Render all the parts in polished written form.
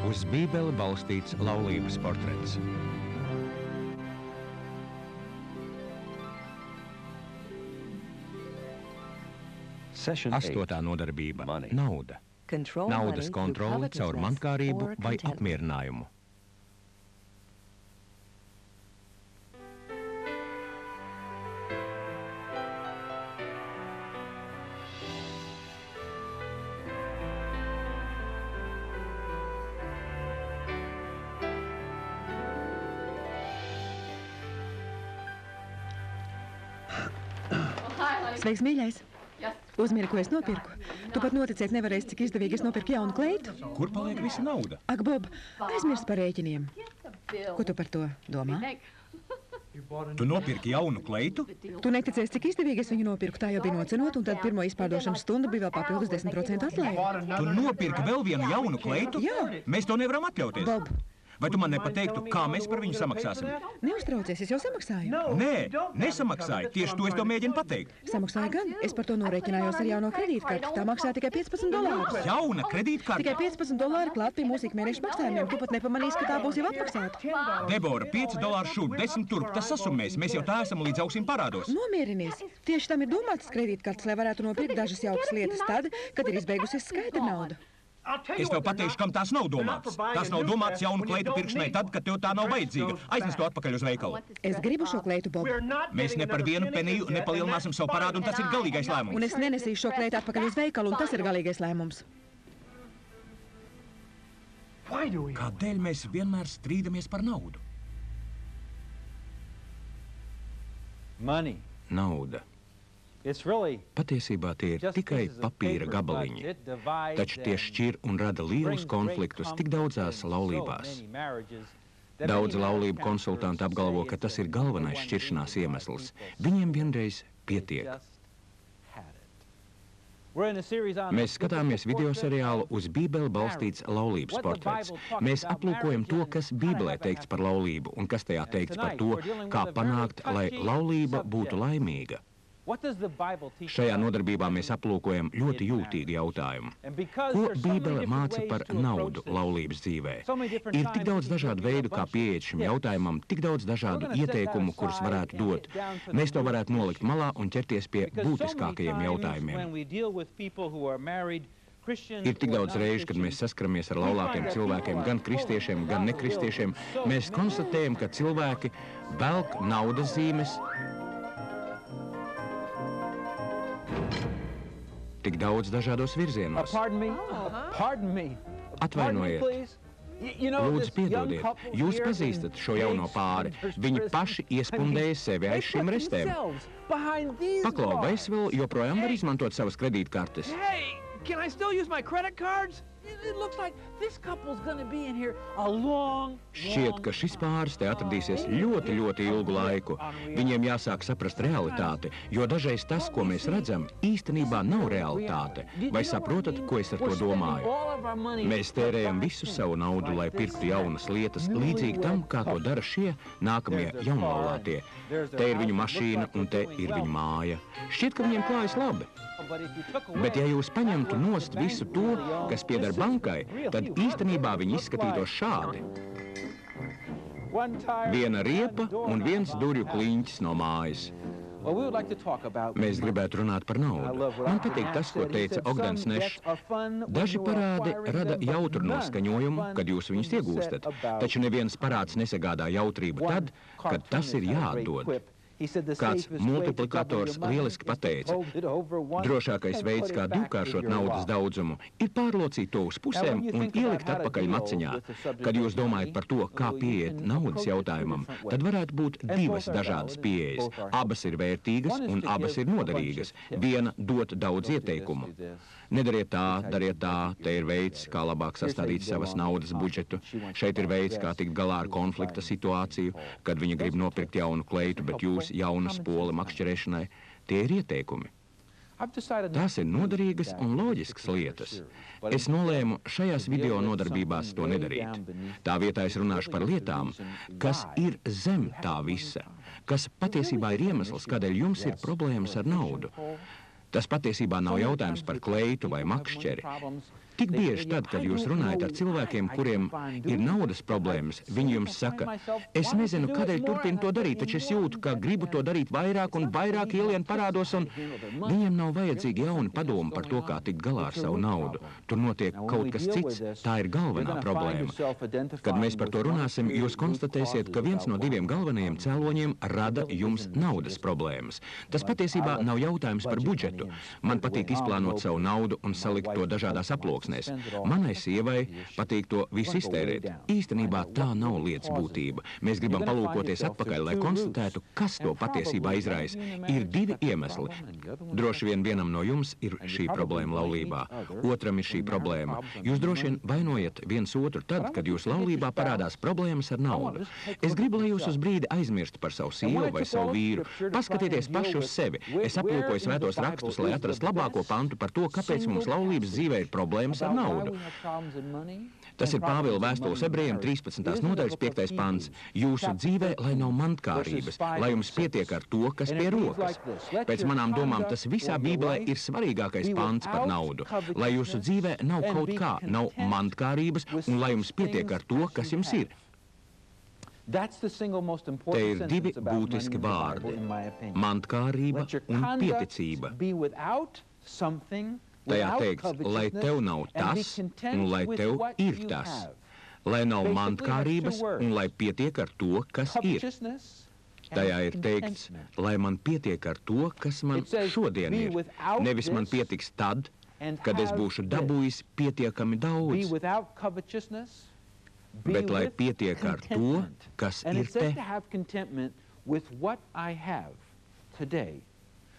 Uz Bībeli balstīts laulības portrets. Astotā nodarbība – nauda. Naudas kontrole caur mantkārību vai apmierinājumu. Sveiks, mīļais! Uzmiri, ko es nopirku. Tu pat noticēt nevarēsi, cik izdevīgi es nopirku jaunu kleitu. Kur paliek visa nauda? Ak, Bob, aizmirst par rēķiniem. Ko tu par to domā? Tu nopirki jaunu kleitu? Tu neticēsi, cik izdevīgi es viņu nopirku. Tā jau bija nocenot, un tad pirmo izpārdošanas stundu bija vēl papildus 10% atlaide. Tu nopirki vēl vienu jaunu kleitu? Jā. Mēs to nevaram atļauties. Bob. Vai tu man nepateiktu, kā mēs par viņu samaksāsim? Neuztraucies, es jau samaksāju. Nē, nesamaksāju. Tieši to es tev mēģinu pateikt. Samaksāju gan. Es par to norēķinājos ar jauno kredītkarti. Tā maksā tikai $15. Jauna kredītkarte? Tikai $15 klāt pie mūsu ikmēneša maksājumiem. Tu pat nepamanīsi, ka tā būs jau atmaksāta. Debora, $5 šurp, 10 turp. Tas sasummēs. Mēs jau tā esam līdz augsim parādos. Nomierinies. Tieši tam ir domātas kredītkartes, lai varētu nopirkt dažas jaukas lietas tad, kad ir izbeigusies skaidra nauda. Es tev pateikšu, kam tās nav domātas. Tās nav domātas jaunu kleitu pirkšanai tad, kad tev tā nav vajadzīga. Aiznes to atpakaļ uz veikalu. Es gribu šo kleitu, Bob. Mēs ne par vienu peniju nepalielināsim savu parādu, un tas ir galīgais lēmums. Un es nenesīšu šo kleitu atpakaļ uz veikalu, un tas ir galīgais lēmums. Kādēļ mēs vienmēr strīdamies par naudu? Nauda. Patiesībā tie ir tikai papīra gabaliņi, taču tie šķir un rada lielus konfliktus tik daudzās laulībās. Daudzi laulību konsultanti apgalvo, ka tas ir galvenais šķiršanās iemesls. Viņiem vienreiz pietiek. Mēs skatāmies video seriālu Uz Bībeli balstīts laulības portrets. Mēs aplūkojam to, kas Bībelē teikts par laulību un kas tajā teikts par to, kā panākt, lai laulība būtu laimīga. Šajā nodarbībā mēs aplūkojam ļoti jūtīgu jautājumu. Ko Bībele māca par naudu laulības dzīvē? Ir tik daudz dažādu veidu, kā pieiet šim jautājumam, tik daudz dažādu ieteikumu, kurus varētu dot. Mēs to varētu nolikt malā un ķerties pie būtiskākajiem jautājumiem. Ir tik daudz reižu, kad mēs saskaramies ar laulātiem cilvēkiem, gan kristiešiem, gan nekristiešiem. Mēs konstatējam, ka cilvēki velk naudas zīmes, tik daudz dažādos virzienos. Atvainojiet. Lūdzu, piedodiet. Jūs pazīstat šo jauno pāri. Viņi paši iespundēja sevi aiz šīm restēm. Paklau, vai es vēl joprojām varu izmantot savas kredītkartes? Šķiet, ka šis pāris te atradīsies ļoti ilgu laiku. Viņiem jāsāk saprast realitāti, jo dažreiz tas, ko mēs redzam, īstenībā nav realitāte. Vai saprotat, ko es ar to domāju? Mēs tērējam visu savu naudu, lai pirktu jaunas lietas, līdzīgi tam, kā to dara šie nākamie jaunlaulātie. Te ir viņu mašīna un te ir viņu māja. Šķiet, ka viņiem klājas labi. Bet ja jūs paņemtu nost visu to, kas pieder bankai, tad īstenībā viņi izskatītos šādi. Viena riepa un viens durvju kliņķis no mājas. Mēs gribētu runāt par naudu. Man patīk tas, ko teica Ogdens Nešs. Daži parādi rada jautru noskaņojumu, kad jūs viņus iegūstat, taču neviens parāds nesagādā jautrību tad, kad tas ir jāatdod. Kāds multiplikators lieliski pateica, drošākais veids, kā divkāršot naudas daudzumu, ir pārlocīt to uz pusēm un ielikt atpakaļ maciņā. Kad jūs domājat par to, kā pieiet naudas jautājumam, tad varētu būt divas dažādas pieejas. Abas ir vērtīgas un abas ir noderīgas. Viena dot daudz ieteikumu. Nedariet tā, dariet tā, te ir veids, kā labāk sastādīt savas naudas budžetu. Šeit ir veids, kā tikt galā ar konflikta situāciju, kad viņa grib nopirkt jaunu kleitu, bet jūs jauna spole makšķerēšanai. Tie ir ieteikumi. Tās ir noderīgas un loģiskas lietas. Es nolēmu šajās video nodarbībās to nedarīt. Tā vietā es runāšu par lietām, kas ir zem tā visa, kas patiesībā ir iemesls, kādēļ jums ir problēmas ar naudu. Tas patiesībā nav jautājums par kleitu vai makšķeri. Tik bieži tad, kad jūs runājat ar cilvēkiem, kuriem ir naudas problēmas, viņi jums saka, es nezinu, kādēļ turpinu to darīt, taču es jūtu, ka gribu to darīt vairāk un vairāk ielien parādos, un viņiem nav vajadzīgi jauni padomi par to, kā tikt galā ar savu naudu. Tur notiek kaut kas cits, tā ir galvenā problēma. Kad mēs par to runāsim, jūs konstatēsiet, ka viens no diviem galvenajiem cēloņiem rada jums naudas problēmas. Tas patiesībā nav jautājums par budžetu. Man patīk izplānot savu naudu un salikt to dažādās aploksnēs. Manai sievai patīk to visu iztērēt. Īstenībā tā nav lietas būtība. Mēs gribam palūkoties atpakaļ, lai konstatētu, kas to patiesībā izraisa. Ir divi iemesli. Droši vien vienam no jums ir šī problēma laulībā. Otram ir šī problēma. Jūs droši vien vainojat viens otru tad, kad jūs laulībā parādās problēmas ar naudu. Es gribu, lai jūs uz brīdi aizmirstu par savu sievu vai savu vīru. Paskatieties paši uz sevi. Es aplūkoju svētos rakstus, lai atrastu labāko pantu par to, kāpēc mums laulības dzīvē ir problēmas ar naudu. Tas ir Pāvila vēstules ebrejiem 13. nodaļas 5. pants. Jūsu dzīvē, lai nav mantkārības, lai jums pietiek ar to, kas pie rokas. Pēc manām domām, tas visā Bībelē ir svarīgākais pants par naudu. Lai jūsu dzīvē nav kaut kā, nav mantkārības, un lai jums pietiek ar to, kas jums ir. Te ir divi būtiski vārdi - mantkārība un pieticība. Tajā teikts, lai tev nav tas, un lai tev ir tas. Lai nav mantkārības, un lai pietiek ar to, kas ir. Tajā ir teikts, lai man pietiek ar to, kas man šodien ir. Nevis man pietiks tad, kad es būšu dabūjis pietiekami daudz. Bet lai pietiek ar to, kas ir te.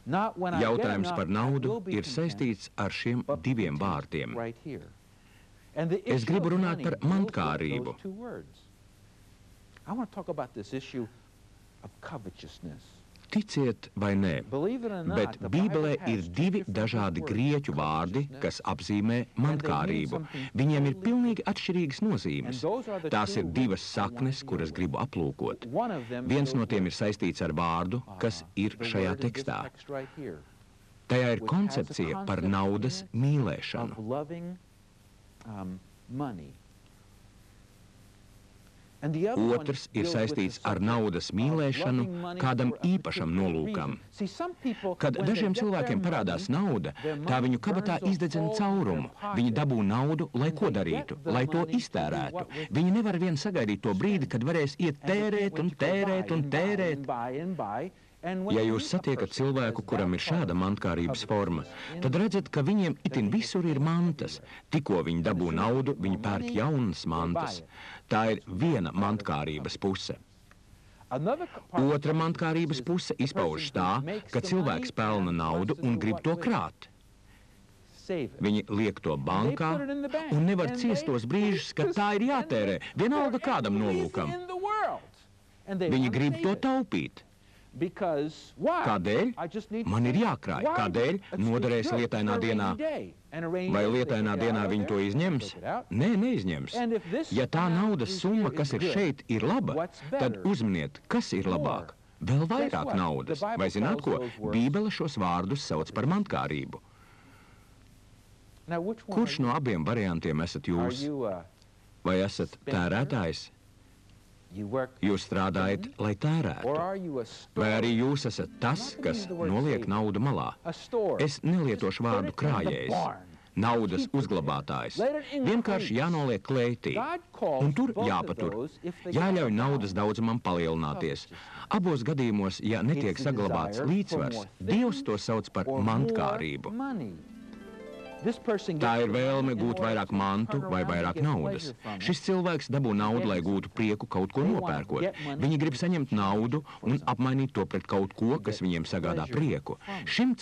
Jautājums par naudu ir saistīts ar šiem diviem vārdiem. Es gribu runāt par mantkārību. Ticiet vai nē, bet Bībelē ir divi dažādi grieķu vārdi, kas apzīmē mantkārību. Viņiem ir pilnīgi atšķirīgas nozīmes. Tās ir divas saknes, kuras gribu aplūkot. Viens no tiem ir saistīts ar vārdu, kas ir šajā tekstā. Tajā ir koncepcija par naudas mīlēšanu. Otrs ir saistīts ar naudas mīlēšanu kādam īpašam nolūkam. Kad dažiem cilvēkiem parādās nauda, tā viņu kabatā izdedzina caurumu. Viņi dabū naudu, lai ko darītu, lai to iztērētu. Viņi nevar vien sagaidīt to brīdi, kad varēs iet tērēt un tērēt un tērēt. Ja jūs satiekat cilvēku, kuram ir šāda mantkārības forma, tad redzat, ka viņiem itin visur ir mantas. Tikko viņi dabū naudu, viņi pērk jaunas mantas. Tā ir viena mantkārības puse. Otra mantkārības puse izpaužas tā, ka cilvēks pelna naudu un grib to krāt. Viņi liek to bankā un nevar ciest tos brīžus, kad tā ir jātērē, vienalga kādam nolūkam. Viņi grib to taupīt. Kādēļ? Man ir jākrāj. Kādēļ? Noderēs lietainā dienā. Vai lietainā dienā viņi to izņems? Nē, neizņems. Ja tā naudas summa, kas ir šeit, ir laba, tad uzminiet, kas ir labāk. Vēl vairāk naudas. Vai zināt ko? Bībele šos vārdus sauc par mantkārību. Kurš no abiem variantiem esat jūs? Vai esat tērētājs? Jūs strādājat, lai tērētu. Vai arī jūs esat tas, kas noliek naudu malā? Es nelietošu vārdu krājējs, naudas uzglabātājs. Vienkārši jānoliek klētī. Un tur jāpatur. Jāļauj naudas daudzumam palielināties. Abos gadījumos, ja netiek saglabāts līdzsvars, Dievs to sauc par mantkārību. Tā ir vēlme gūt vairāk mantu vai vairāk naudas. Šis cilvēks dabū naudu, lai gūtu prieku kaut ko nopērkot. Viņi grib saņemt naudu un apmainīt to pret kaut ko, kas viņiem sagādā prieku. Šim